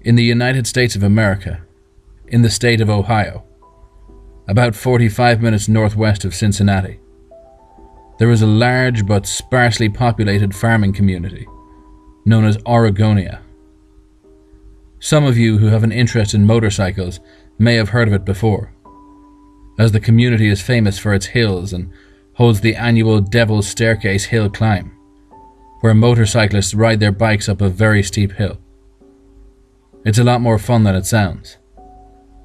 In the United States of America, in the state of Ohio, about 45 minutes northwest of Cincinnati, there is a large but sparsely populated farming community known as Oregonia. Some of you who have an interest in motorcycles may have heard of it before, as the community is famous for its hills and holds the annual Devil's Staircase hill climb, where motorcyclists ride their bikes up a very steep hill. It's a lot more fun than it sounds,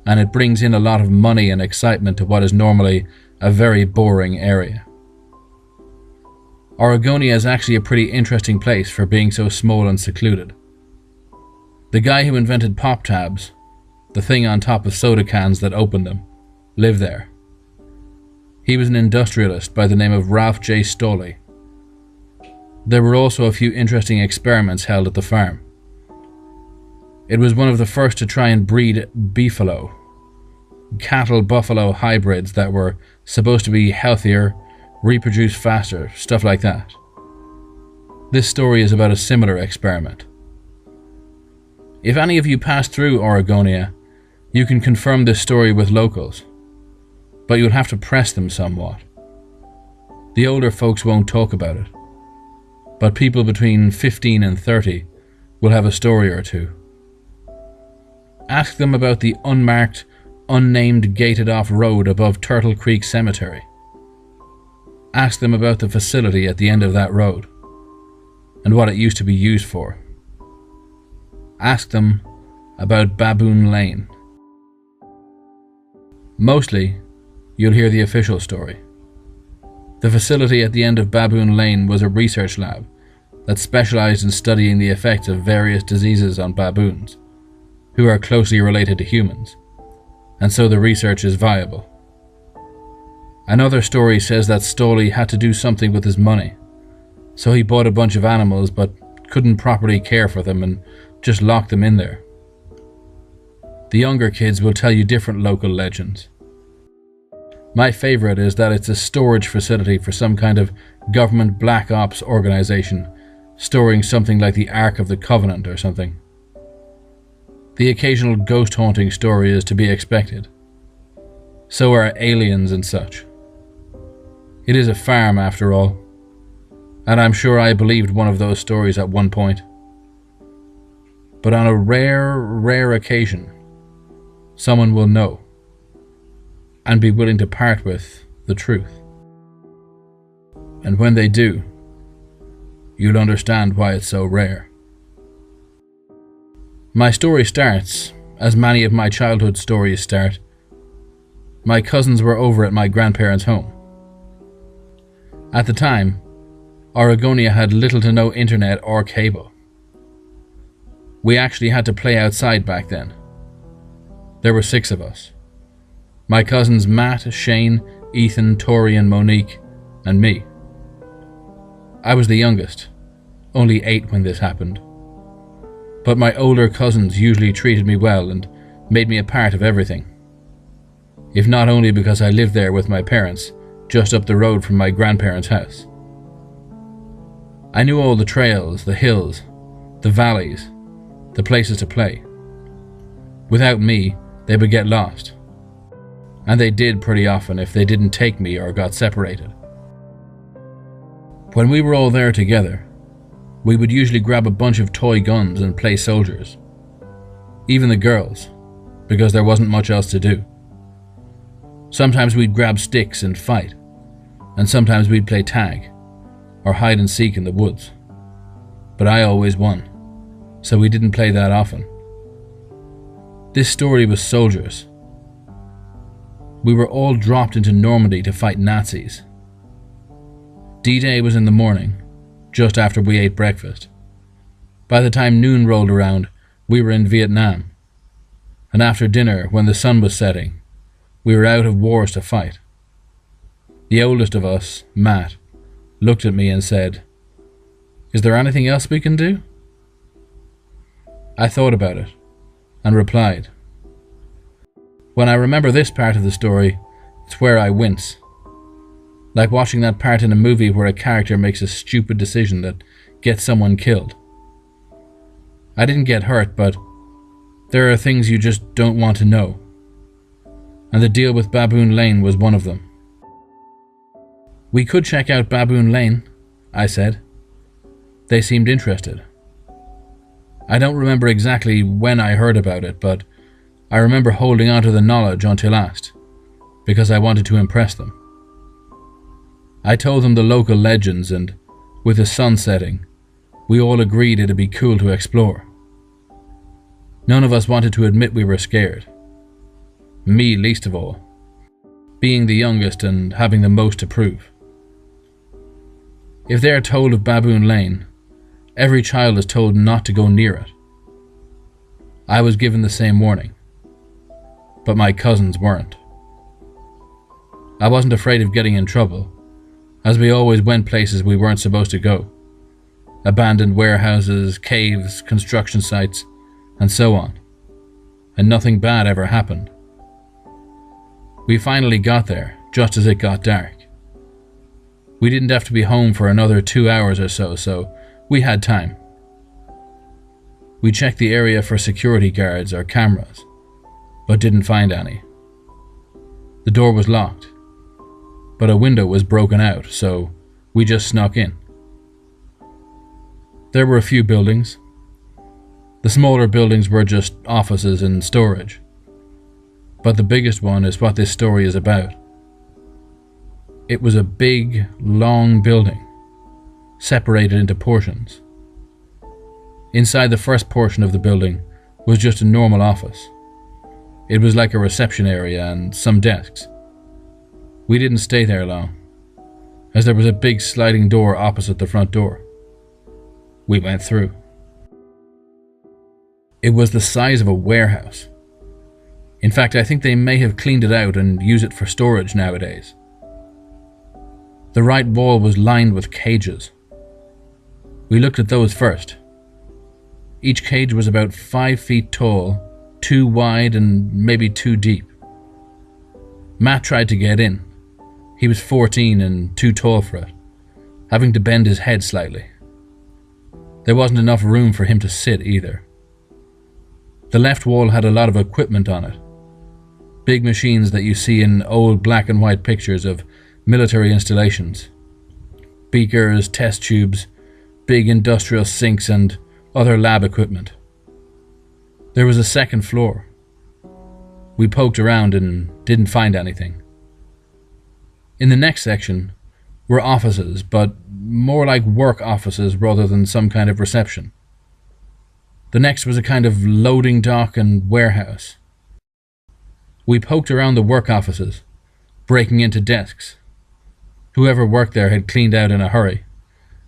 and it brings in a lot of money and excitement to what is normally a very boring area. Oregonia is actually a pretty interesting place for being so small and secluded. The guy who invented pop tabs, the thing on top of soda cans that opened them, lived there. He was an industrialist by the name of Ralph J. Stolle. There were also a few interesting experiments held at the farm. It was one of the first to try and breed beefalo, cattle-buffalo hybrids that were supposed to be healthier, reproduce faster, stuff like that. This story is about a similar experiment. If any of you pass through Oregonia, you can confirm this story with locals, but you'll have to press them somewhat. The older folks won't talk about it, but people between 15 and 30 will have a story or two. Ask them about the unmarked, unnamed gated-off road above Turtle Creek Cemetery. Ask them about the facility at the end of that road, and what it used to be used for. Ask them about Baboon Lane. Mostly, you'll hear the official story. The facility at the end of Baboon Lane was a research lab that specialized in studying the effects of various diseases on baboons, who are closely related to humans, and so the research is viable. Another story says that Stolle had to do something with his money, so he bought a bunch of animals but couldn't properly care for them and just locked them in there. The younger kids will tell you different local legends. My favorite is that it's a storage facility for some kind of government black ops organization, storing something like the Ark of the Covenant or something. The occasional ghost haunting story is to be expected. So are aliens and such. It is a farm after all, and I'm sure I believed one of those stories at one point. But on a rare occasion, someone will know and be willing to part with the truth. And when they do, you'll understand why it's so rare. My story starts, as many of my childhood stories start. My cousins were over at my grandparents' home. At the time, Oregonia had little to no internet or cable. We actually had to play outside back then. There were 6 of us. My cousins Matt, Shane, Ethan, Tori and Monique, and me. I was the youngest, only 8 when this happened. But my older cousins usually treated me well and made me a part of everything. If not only because I lived there with my parents, just up the road from my grandparents' house. I knew all the trails, the hills, the valleys, the places to play. Without me, they would get lost. And they did pretty often if they didn't take me or got separated. When we were all there together, we would usually grab a bunch of toy guns and play soldiers. Even the girls, because there wasn't much else to do. Sometimes we'd grab sticks and fight, and sometimes we'd play tag, or hide and seek in the woods. But I always won, so we didn't play that often. This story was soldiers. We were all dropped into Normandy to fight Nazis. D-Day was in the morning, just after we ate breakfast. By the time noon rolled around, we were in Vietnam. And after dinner, when the sun was setting, we were out of wars to fight. The oldest of us, Matt, looked at me and said, "Is there anything else we can do?" I thought about it, and replied, "When I remember this part of the story, it's where I wince. Like watching that part in a movie where a character makes a stupid decision that gets someone killed. I didn't get hurt, but There are things you just don't want to know, and the deal with Baboon Lane was one of them. "We could check out Baboon Lane," I said. They seemed interested. I don't remember exactly when I heard about it, but I remember holding on to the knowledge until asked, because I wanted to impress them. I told them the local legends, and with the sun setting, we all agreed it'd be cool to explore. None of us wanted to admit we were scared. Me least of all, being the youngest and having the most to prove. If they are told of Baboon Lane, every child is told not to go near it. I was given the same warning, but my cousins weren't. I wasn't afraid of getting in trouble, as we always went places we weren't supposed to go. Abandoned warehouses, caves, construction sites, and so on. And nothing bad ever happened. We finally got there, just as it got dark. We didn't have to be home for another 2 hours or so we had time. We checked the area for security guards or cameras, but didn't find any. The door was locked, but a window was broken out, so we just snuck in. There were a few buildings. The smaller buildings were just offices and storage. But the biggest one is what this story is about. It was a big, long building, separated into portions. Inside the first portion of the building was just a normal office. It was like a reception area and some desks. We didn't stay there long, as there was a big sliding door opposite the front door. We went through. It was the size of a warehouse. In fact, I think they may have cleaned it out and use it for storage nowadays. The right wall was lined with cages. We looked at those first. Each cage was about 5 feet tall, 2 wide and maybe 2 deep. Matt tried to get in. He was 14 and too tall for it, having to bend his head slightly. There wasn't enough room for him to sit either. The left wall had a lot of equipment on it. Big machines that you see in old black and white pictures of military installations. Beakers, test tubes, big industrial sinks and other lab equipment. There was a second floor. We poked around and didn't find anything. In the next section were offices, but more like work offices rather than some kind of reception. The next was a kind of loading dock and warehouse. We poked around the work offices, breaking into desks. Whoever worked there had cleaned out in a hurry,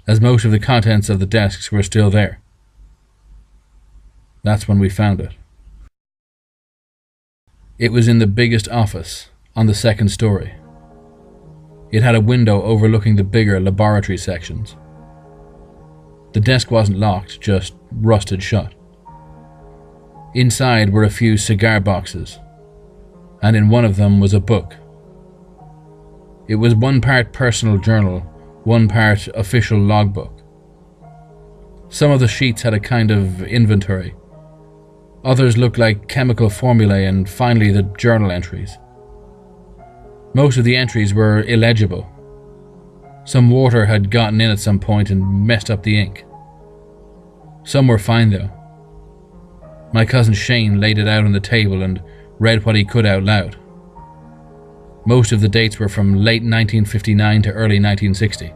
as most of the contents of the desks were still there. That's when we found it. It was in the biggest office, on the second story. It had a window overlooking the bigger laboratory sections. The desk wasn't locked, just rusted shut. Inside were a few cigar boxes, and in one of them was a book. It was 1 part personal journal, 1 part official logbook. Some of the sheets had a kind of inventory. Others looked like chemical formulae, and finally the journal entries. Most of the entries were illegible. Some water had gotten in at some point and messed up the ink. Some were fine though. My cousin Shane laid it out on the table and read what he could out loud. Most of the dates were from late 1959 to early 1960.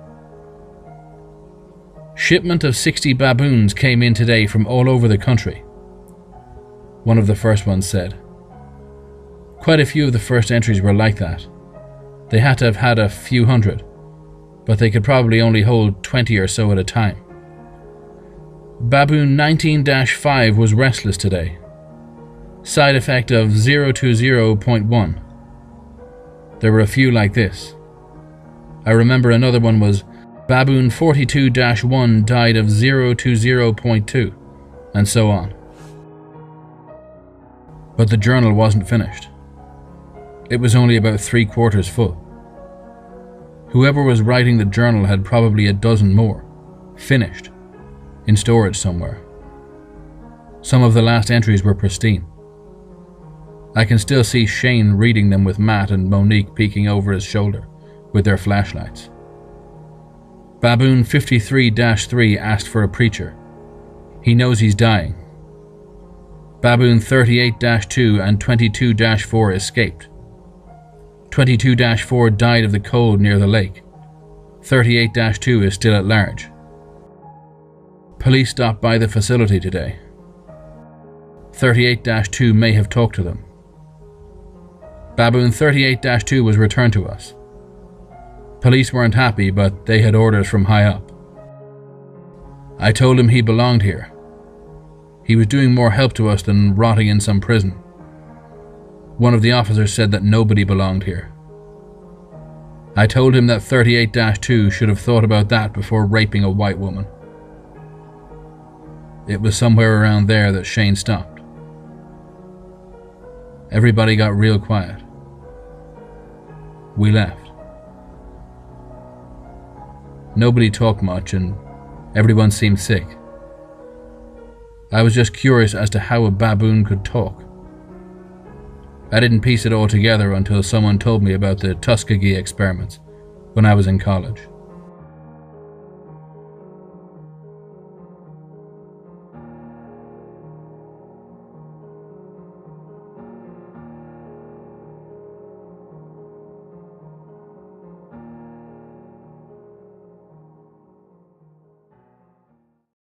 "Shipment of 60 baboons came in today from all over the country," one of the first ones said. Quite a few of the first entries were like that. They had to have had a few hundred, but they could probably only hold 20 or so at a time. "Baboon 19-5 was restless today. Side effect of 020.1. There were a few like this. I remember another one was Baboon 42-1 died of 020.2, and so on. But the journal wasn't finished. It was only about 3/4 full. Whoever was writing the journal had probably a dozen more, finished, in storage somewhere. Some of the last entries were pristine. I can still see Shane reading them with Matt and Monique peeking over his shoulder with their flashlights. Baboon 53-3 asked for a preacher. He knows he's dying. Baboon 38-2 and 22-4 escaped. 22-4 died of the cold near the lake. 38-2 is still at large. Police stopped by the facility today. 38-2 may have talked to them. Baboon 38-2 was returned to us. Police weren't happy, but they had orders from high up. I told him he belonged here. He was doing more help to us than rotting in some prison. One of the officers said that nobody belonged here. I told him that 38-2 should have thought about that before raping a white woman. It was somewhere around there that Shane stopped. Everybody got real quiet. We left. Nobody talked much and everyone seemed sick. I was just curious as to how a baboon could talk. I didn't piece it all together until someone told me about the Tuskegee experiments when I was in college.